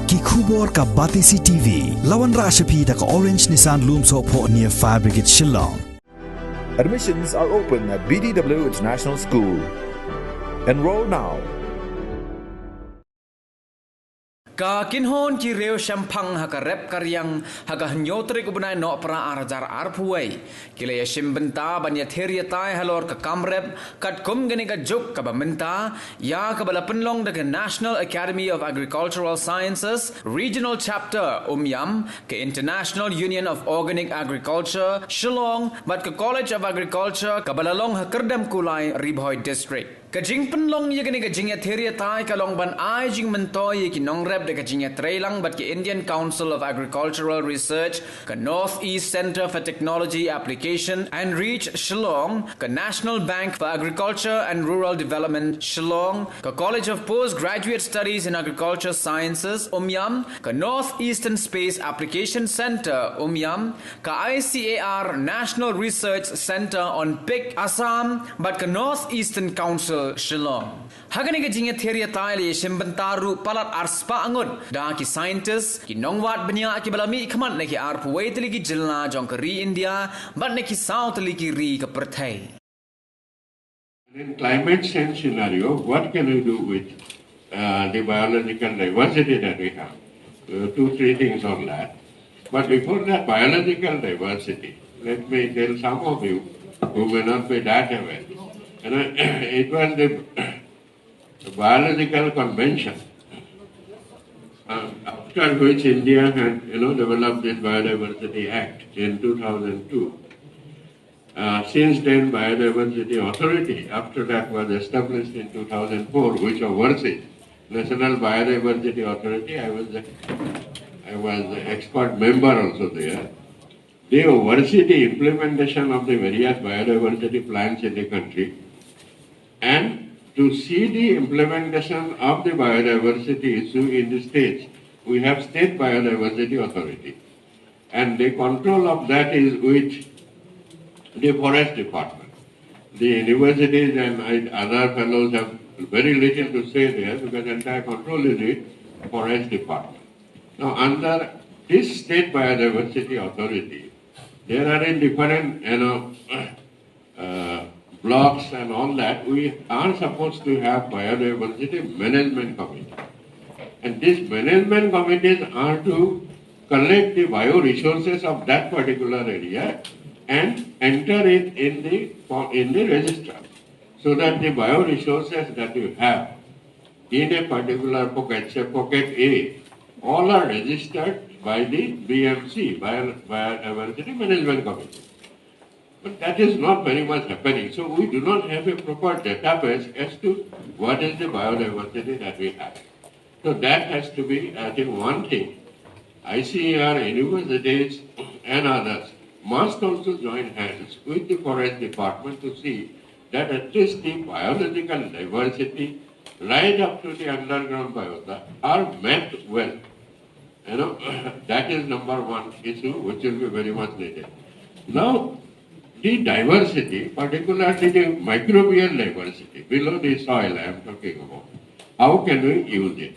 ki khubor ka Batisi TV lawan ra shapi da ka Orange Nissan Lumso pho near Fire Brigade Shillong. Admissions are open at BDW International School. Enroll now. Ka kinhon ki reo shampang haka rep karyang haka hanyotri kubunai no pra arajar arpuai kile ya shimbenta banya theria tai halor ka kamrep kat kum gani ka juk ka bamenta ya ka balapenlong daga National Academy of Agricultural Sciences Regional Chapter Umyam ka International Union of Organic Agriculture Shillong bat ka College of Agriculture ka balalong hakerdam kulai Ribhoi District. Kajing penlong ye kini kajing ya theria tai kalong ban ai jing mento ye ki nong rep de kajing ya trailang bat ki Indian Council of Agricultural Research ka North East Center for Technology Application and Reach Shillong ka National Bank for Agriculture and Rural Development Shillong ka College of Postgraduate Studies in Agriculture Sciences Umyam ka North Eastern Space Application Center Umyam ka ICAR National Research Center on PIC Assam bat ka North Eastern Council Shillong. Hagani ka jingya theoria taile shimbentaru palat arspa angun da ki scientist ki nongwat banya ki balami ikman ne ki arpu waitli ki jilna jonkari India but ne ki south li ki ri ka perthai. In climate change scenario, what can we do with the biological diversity that we have? 2-3 things on that. But before that biological diversity, let me tell some of you who may not be that aware. It was the biological convention after which India had developed this Biodiversity Act in 2002. Since then, Biodiversity Authority after that was established in 2004, which oversees National Biodiversity Authority. I was the expert member also there. They oversee the implementation of the various biodiversity plans in the country. And to see the implementation of the biodiversity issue in the states, we have State Biodiversity Authority. And the control of that is with the Forest Department. The universities and other fellows have very little to say there because entire control is with Forest Department. Now under this State Biodiversity Authority, there are in different blocks and all that, we are supposed to have biodiversity management committee. And these management committees are to collect the bioresources of that particular area and enter it in the register, so that the bioresources that you have in a particular pocket, say pocket A, all are registered by the BMC, Biodiversity Management Committee. But that is not very much happening. So we do not have a proper database as to what is the biodiversity that we have. So that has to be, I think, one thing. ICAR, universities and others must also join hands with the Forest Department to see that at least the biological diversity right up to the underground biota are met well. That is number one issue which will be very much needed. Now, the diversity, particularly the microbial diversity below the soil I am talking about, how can we use it?